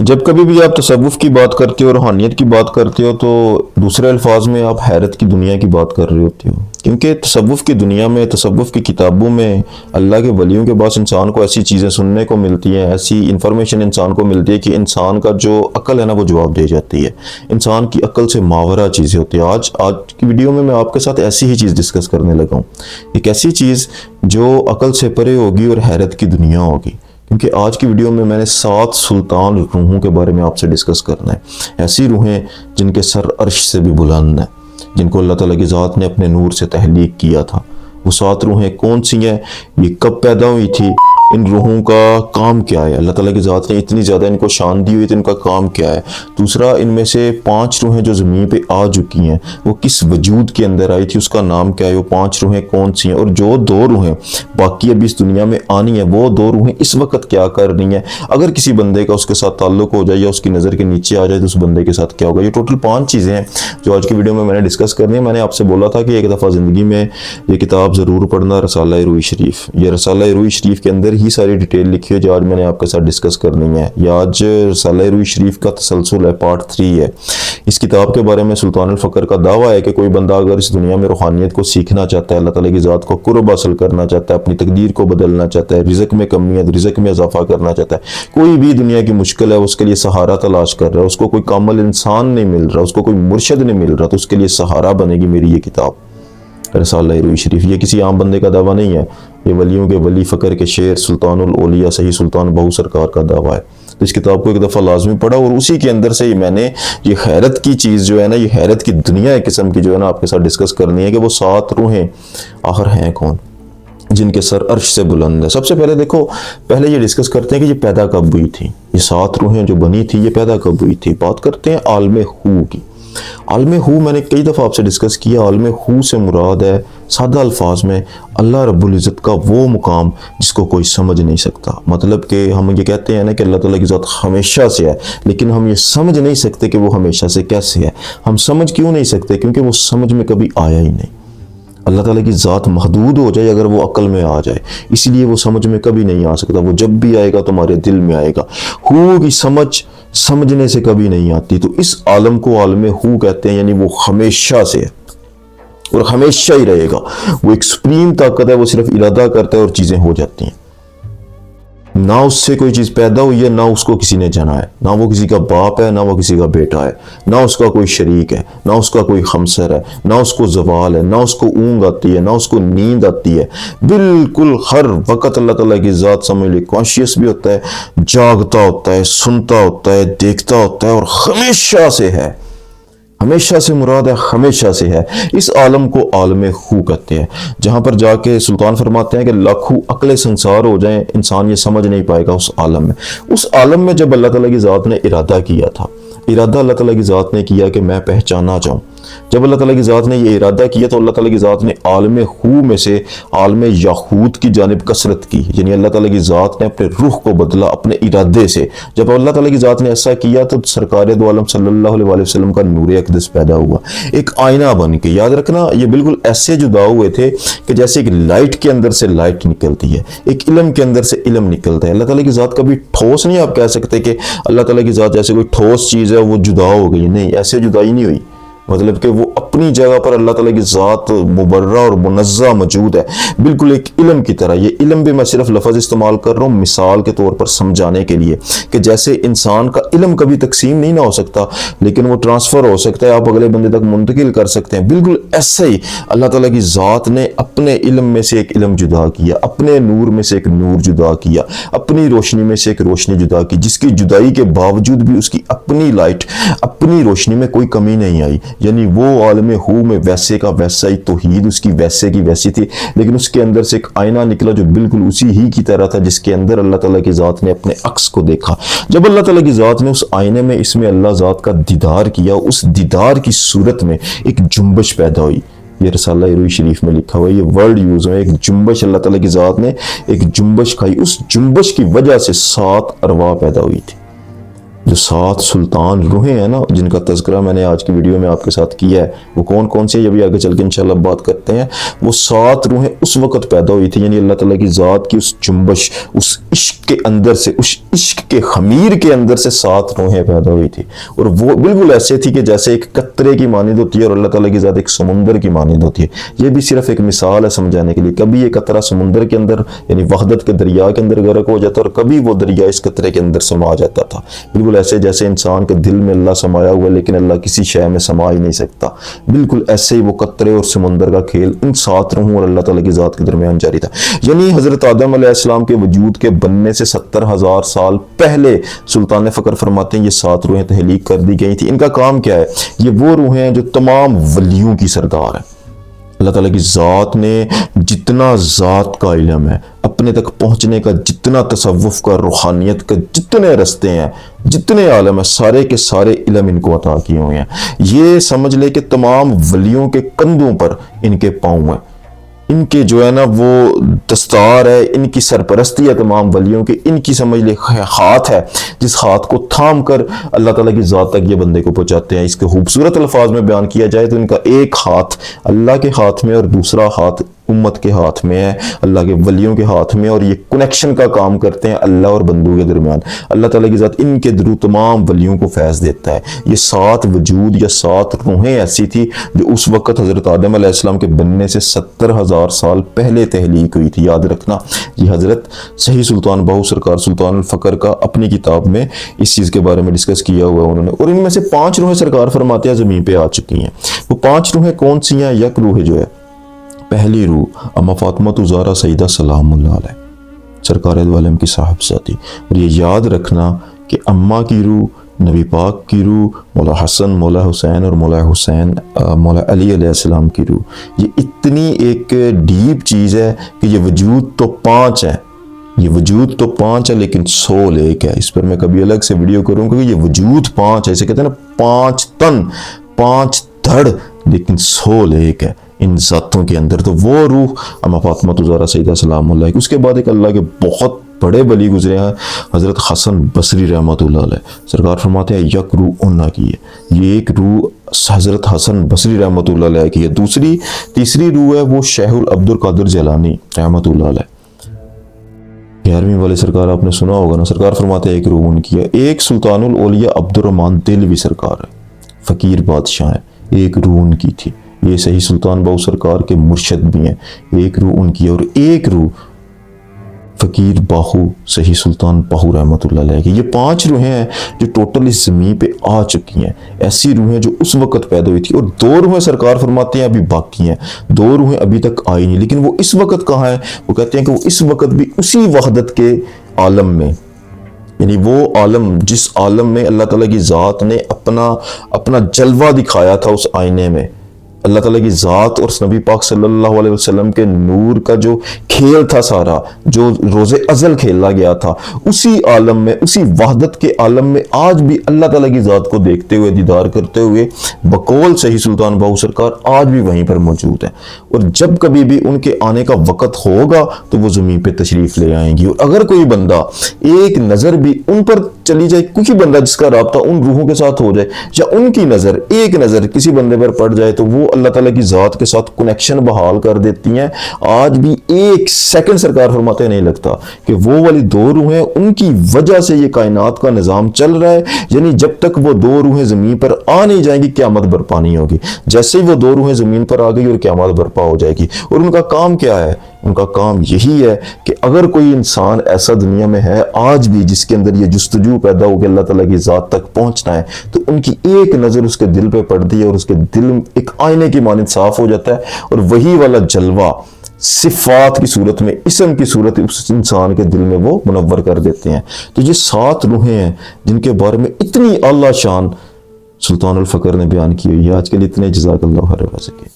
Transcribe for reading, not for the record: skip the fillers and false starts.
जब कभी भी आप तसव्वुफ़ की बात करते हो, रूहानियत की बात करते हो, तो दूसरे अल्फाज में आप हैरत की दुनिया की बात कर रहे होते हो। क्योंकि तसव्वुफ़ की दुनिया में, तसव्वुफ़ की किताबों में अल्लाह के वलियों के पास इंसान को ऐसी चीज़ें सुनने को मिलती हैं, ऐसी इन्फॉर्मेशन इंसान को मिलती है कि इंसान का जो अक्ल है ना वो जवाब दे जाती है। इंसान की अक्ल से मावरा चीज़ें होती हैं। आज आज की वीडियो में मैं आपके साथ ऐसी ही चीज़ डिस्कस करने लगा हूँ। एक ऐसी चीज़ जो अक्ल से परे होगी और हैरत की दुनिया होगी। क्योंकि आज की वीडियो में मैंने 7 सुल्तान रूहों के बारे में आपसे डिस्कस करना है। ऐसी रूहें जिनके सर अर्श से भी बुलंद हैं, जिनको अल्लाह ताला की ज़ात ने अपने नूर से तहलीक किया था। वो 7 रूहें कौन सी हैं, ये कब पैदा हुई थी, इन रूहों का काम क्या है, अल्लाह ताला की ज़ात ने इतनी ज़्यादा इनको शान दी हुई तो इनका काम क्या है। दूसरा, इनमें से 5 रूहें जो ज़मीन पे आ चुकी हैं वो किस वजूद के अंदर आई थी, उसका नाम क्या है, वो 5 रूहें कौन सी हैं। और जो 2 रूहें बाकी अभी इस दुनिया में आनी है, वो 2 रूहें इस वक्त क्या कर रही हैं। अगर किसी बंदे का उसके साथ ताल्लुक हो जाए या उसकी नज़र के नीचे आ जाए तो उस बंदे के साथ क्या होगा। ये टोटल 5 चीज़ें हैं जो आज की वीडियो में मैंने डिस्कस करनी है। मैंने आपसे बोला था कि एक दफ़ा ज़िंदगी में ये किताब ज़रूर पढ़ना, रसाला रूही शरीफ। ये रसाला रूही शरीफ के अंदर ही सारी डिटेल लिखी है जो आज मैंने आपके साथ डिस्कस करनी है। या आज रसाला रूही शरीफ का तसलसल है, पार्ट 3 है। इस किताब के बारे में सुल्तान अल फ़क्र का दावा है कि कोई बंदा अगर इस दुनिया में रूहानियत को सीखना चाहता है, अल्लाह ताला की ज़ात को कुर्ब हासिल करना चाहता है, अपनी तकदीर को बदलना चाहता है, रिज़्क़ में कमी है रिज़्क़ में इजाफा करना चाहता है, कोई भी दुनिया की मुश्किल है उसके लिए सहारा तलाश कर रहा है, उसको कोई कामिल इंसान नहीं मिल रहा, उसको कोई मुर्शद नहीं मिल रहा, तो उसके लिए सहारा बनेगी मेरी ये किताब रसाला रूही शरीफ। ये किसी आम बंदे का दावा नहीं है, ये वलियों के वली फ़क्र के शेर सुल्तानुल औलिया सही सुल्तान बहू सरकार का दावा है। तो इस किताब को एक दफ़ा लाजमी पढ़ा और उसी के अंदर से मैंने ये हैरत की चीज़ जो है ना, ये हैरत की दुनिया एक किस्म की जो है ना आपके साथ डिस्कस करनी है कि वो 7 रूहें आखिर हैं कौन, जिनके सर अर्श से बुलंद है। सबसे पहले देखो, पहले ये डिस्कस करते हैं कि ये पैदा कब हुई थी। ये 7 रूहें जो बनी थी ये पैदा कब हुई थी। बात करते हैं आलमे हू की। आलमे हू मैंने कई दफ़ा आपसे डिस्कस किया। आलमे हू से मुराद है सादा अल्फाज में अल्लाह रब्बुल इज़्ज़त का वो मुकाम जिसको कोई समझ नहीं सकता। मतलब कि हम ये कहते हैं ना कि अल्लाह ताला की ज़ात हमेशा से है, लेकिन हम ये समझ नहीं सकते कि वो हमेशा से कैसे है। हम समझ क्यों नहीं सकते? क्योंकि वो समझ में कभी आया ही नहीं। अल्लाह ताला की ज़ात महदूद हो जाए अगर वो अक्ल में आ जाए, इसलिए वो समझ में कभी नहीं आ सकता। वो जब भी आएगा तुम्हारे दिल में आएगा। हू की समझ समझने से कभी नहीं आती। तो इस आलम को आलम हू कहते हैं, यानी वो हमेशा से है और हमेशा ही रहेगा। वो एक सुप्रीम ताकत है, वो सिर्फ इरादा करता है और चीज़ें हो जाती हैं। ना उससे कोई चीज़ पैदा हुई है, ना उसको किसी ने जना है, ना वो किसी का बाप है, ना वो किसी का बेटा है, ना उसका कोई शरीक है, ना उसका कोई हमसर है, ना उसको जवाल है, ना उसको ऊँग आती है, ना उसको नींद आती है। बिल्कुल हर वक्त अल्लाह ताला की ज़ात समझ ली कॉन्शियस भी होता है, जागता होता है, सुनता होता है, देखता होता है और हमेशा से है। हमेशा से मुराद है हमेशा से है। इस आलम को आलम हू कहते हैं, जहाँ पर जाके सुल्तान फरमाते हैं कि लाखों अक्ल संसार हो जाएं, इंसान ये समझ नहीं पाएगा उस आलम में। उस आलम में जब अल्लाह ताला की ज़ात ने इरादा किया था, इरादा अल्लाह ताला की ज़ात ने किया कि मैं पहचाना चाहूँ। जब अल्लाह ताला की ज़ात ने ये इरादा किया तो अल्लाह ताला की ज़ात ने आलम हू में से आलम याहूत की जानिब कसरत की, यानी अल्लाह ताला की ज़ात ने अपने रूह को बदला अपने इरादे से। जब अल्लाह ताला की ज़ात ने ऐसा किया तो सरकार दो आलम सल्लल्लाहु अलैहि वसल्लम का नूर अक़दस पैदा हुआ, एक आईना बन के। याद रखना, ये बिल्कुल ऐसे जुदा हुए थे कि जैसे एक लाइट के अंदर से लाइट निकलती है, एक इल्म के अंदर से इल्म निकलता है। अल्लाह ताला की ज़ात कभी ठोस नहीं आप कह सकते कि अल्लाह ताला की ज़ात जैसे कोई ठोस चीज़ है वो जुदा हो गई, नहीं, ऐसे जुदाई नहीं हुई। मतलब कि वो अपनी जगह पर अल्लाह ताला की ज़ात मुबर्रा और मुनज़्ज़ा मौजूद है, बिल्कुल एक इल्म की तरह। ये इल्म भी मैं सिर्फ लफ्ज़ इस्तेमाल कर रहा हूँ मिसाल के तौर पर समझाने के लिए कि जैसे इंसान का इल्म कभी तकसीम नहीं ना हो सकता, लेकिन वो ट्रांसफ़र हो सकता है, आप अगले बंदे तक मुंतकिल कर सकते हैं। बिल्कुल ऐसे ही अल्लाह ताला की ज़ात ने अपने इल्म में से एक इल्म जुदा किया, अपने नूर में से एक नूर जुदा किया, अपनी रोशनी में से एक रोशनी जुदा की, जिसकी जुदाई के बावजूद भी उसकी अपनी लाइट, अपनी रोशनी में कोई कमी नहीं आई। यानी वो आलम हू में वैसे का वैसा ही तौहीद उसकी वैसे की वैसी थी, लेकिन उसके अंदर से एक आईना निकला जो बिल्कुल उसी ही की तरह था जिसके अंदर अल्लाह ताला की ज़ात ने अपने अक्स को देखा। जब अल्लाह ताला की ज़ात ने उस आईने में इसमें अल्लाह ज़ात का दीदार किया, उस दीदार की सूरत में एक जुम्बश पैदा हुई। ये रसाला रूही शरीफ में लिखा हुआ है, ये वर्ड यूज़ है, एक जुम्बश। अल्लाह ताला की ज़ात ने एक जुम्बश खाई, उस जुम्बश की वजह से 7 अरवाह पैदा हुई थी। جو 7 سلطان روحیں ہیں نا جن کا تذکرہ میں نے آج کی ویڈیو میں آپ کے ساتھ کیا ہے، وہ کون کون سی ہیں یہ بھی آگے چل کے انشاءاللہ بات کرتے ہیں۔ وہ 7 روحیں اس وقت پیدا ہوئی تھی، یعنی اللہ تعالیٰ کی ذات کی اس جنبش، اس عشق کے اندر سے، اس عشق کے خمیر کے اندر سے 7 روحیں پیدا ہوئی تھی، اور وہ بالکل ایسے تھی کہ جیسے ایک قطرے کی مانند ہوتی ہے اور اللہ تعالیٰ کی ذات ایک سمندر کی مانند ہوتی ہے۔ یہ بھی صرف ایک مثال ہے سمجھانے کے لیے، کبھی یہ قطرہ سمندر کے اندر یعنی وحدت کے دریا کے اندر غرق ہو جاتا اور کبھی وہ دریا اس قطرے کے اندر سما جاتا تھا، بالکل ایسے جیسے انسان کے دل میں اللہ سمایا ہوا ہے لیکن اللہ کسی شے میں سما ہی نہیں سکتا، بالکل ایسے ہی وہ قطرے اور سمندر کا کھیل ان 7 روحوں اور اللہ تعالیٰ کی ذات کے درمیان جاری تھا۔ یعنی حضرت آدم علیہ السلام کے وجود کے بننے سے 70,000 سال پہلے سلطان فقر فرماتے ہیں یہ 7 روحیں تخلیق کر دی گئی تھی۔ ان کا کام کیا ہے؟ یہ وہ روحیں ہیں جو تمام ولیوں کی سردار ہیں۔ اللہ تعالیٰ کی ذات نے جتنا ذات کا علم ہے، اپنے تک پہنچنے کا جتنا تصوف کا، روحانیت کا جتنے رستے ہیں، جتنے عالم ہیں، سارے کے سارے علم ان کو عطا کیے ہوئے ہیں۔ یہ سمجھ لے کہ تمام ولیوں کے کندھوں پر ان کے پاؤں ہیں، ان کے جو ہے نا وہ دستار ہے، ان کی سرپرستی ہے تمام ولیوں کی، ان کی سمجھ لے ہاتھ ہے جس ہاتھ کو تھام کر اللہ تعالیٰ کی ذات تک یہ بندے کو پہنچاتے ہیں۔ اس کے خوبصورت الفاظ میں بیان کیا جائے تو ان کا ایک ہاتھ اللہ کے ہاتھ میں اور دوسرا ہاتھ امت کے ہاتھ میں ہے، اللہ کے ولیوں کے ہاتھ میں، اور یہ کنیکشن کا کام کرتے ہیں اللہ اور بندوں کے درمیان۔ اللہ تعالیٰ کی ذات ان کے درو تمام ولیوں کو فیض دیتا ہے۔ یہ 7 وجود یا 7 روحیں ایسی تھی جو اس وقت حضرت آدم علیہ السلام کے بننے سے 70,000 سال پہلے تخلیق ہوئی تھی۔ یاد رکھنا یہ حضرت صحیح سلطان باہو سرکار سلطان الفقر کا اپنی کتاب میں اس چیز کے بارے میں ڈسکس کیا ہوا انہوں نے، اور ان میں سے 5 روحیں سرکار فرماتے ہیں زمین پہ آ چکی ہیں۔ وہ 5 روحیں کون سی ہیں؟ یک روح جو ہے، پہلی روح اما فاطمہ زہرا سیدہ سلام اللہ علیہ، سرکار دو عالم کی صاحبزادی، اور یہ یاد رکھنا کہ اماں کی روح، نبی پاک کی روح، مولا حسن، مولا حسین اور مولا حسین مولا علی علیہ السلام کی روح، یہ اتنی ایک ڈیپ چیز ہے کہ یہ وجود تو 5 ہے، یہ وجود تو 5 ہے لیکن سول ایک ہے۔ اس پر میں کبھی الگ سے ویڈیو کروں کہ یہ وجود 5 ہے، اسے کہتے ہیں نا 5 تن 5 دھڑ لیکن سول ایک ہے ان ذاتوں کے اندر۔ تو وہ روح اما فاطمہ زہرا سیدہ سلام اللہ، اس کے بعد ایک اللہ کے بہت بڑے ولی گزرے ہیں حضرت حسن بصری رحمۃ اللہ علیہ، سرکار فرماتے ہیں یک روح انہا کی ہے، یہ ایک روح حضرت حسن بصری رحمۃ اللہ علیہ کی ہے۔ تیسری روح ہے وہ شیخ العبد القادر جیلانی رحمۃ اللہ علیہ، 11ویں والے سرکار آپ نے سنا ہوگا نا، سرکار فرماتے ہیں ایک روح ان کی ہے۔ ایک سلطان الاولیاء عبد الرحمن دہلوی سرکار ہے، فقیر بادشاہ ہیں، ایک روح ان کی تھی۔ یہ صحیح سلطان باہو سرکار کے مرشد بھی ہیں، ایک روح ان کی ہے، اور ایک روح فقیر باہو صحیح سلطان باہو رحمۃ اللہ علیہ کی۔ یہ 5 روحیں ہیں جو ٹوٹل اس زمین پہ آ چکی ہیں، ایسی روحیں جو اس وقت پیدا ہوئی تھی، اور 2 روحیں سرکار فرماتے ہیں ابھی باقی ہیں، 2 روحیں ابھی تک آئی نہیں، لیکن وہ اس وقت کہاں ہیں؟ وہ کہتے ہیں کہ وہ اس وقت بھی اسی وحدت کے عالم میں، یعنی وہ عالم جس عالم میں اللہ تعالیٰ کی ذات نے اپنا جلوہ دکھایا تھا، اس آئینے میں اللہ تعالیٰ کی ذات اور نبی پاک صلی اللہ علیہ وسلم کے نور کا جو کھیل تھا سارا، جو روز ازل کھیلا گیا تھا، اسی عالم میں، اسی وحدت کے عالم میں آج بھی اللہ تعالیٰ کی ذات کو دیکھتے ہوئے، دیدار کرتے ہوئے بقول صحیح سلطان باہو سرکار آج بھی وہیں پر موجود ہیں، اور جب کبھی بھی ان کے آنے کا وقت ہوگا تو وہ زمین پہ تشریف لے آئیں گی۔ اور اگر کوئی بندہ ایک نظر بھی ان پر چلی جائے، کوئی بندہ جس کا رابطہ ان روحوں کے ساتھ ہو جائے، یا ان کی نظر ایک نظر کسی بندے پر پڑ جائے، تو وہ اللہ تعالیٰ کی ذات کے ساتھ کنیکشن بحال کر دیتی ہیں۔ آج بھی ایک سیکنڈ سرکار فرماتے نہیں لگتا کہ وہ والی 2 روحیں، ان کی وجہ سے یہ کائنات کا نظام چل رہا ہے، یعنی جب تک وہ 2 روحیں زمین پر آ نہیں جائیں گی قیامت برپا نہیں ہوگی۔ جیسے ہی وہ 2 روحیں زمین پر آ گئی اور قیامت برپا ہو جائے گی۔ اور ان کا کام کیا ہے؟ ان کا کام یہی ہے کہ اگر کوئی انسان ایسا دنیا میں ہے آج بھی جس کے اندر یہ جستجو پیدا ہو کہ اللہ تعالیٰ کی ذات تک پہنچنا ہے، تو ان کی ایک نظر اس کے دل پہ پڑتی ہے اور اس کے دل ایک آئینے کی مانند صاف ہو جاتا ہے، اور وہی والا جلوہ صفات کی صورت میں، اسم کی صورت اس انسان کے دل میں وہ منور کر دیتے ہیں۔ تو یہ 7 روحیں ہیں جن کے بارے میں اتنی اعلیٰ شان سلطان الفقر نے بیان کی ہوئی ہے۔ آج کے لیے اتنے، جزاک اللہ خیر۔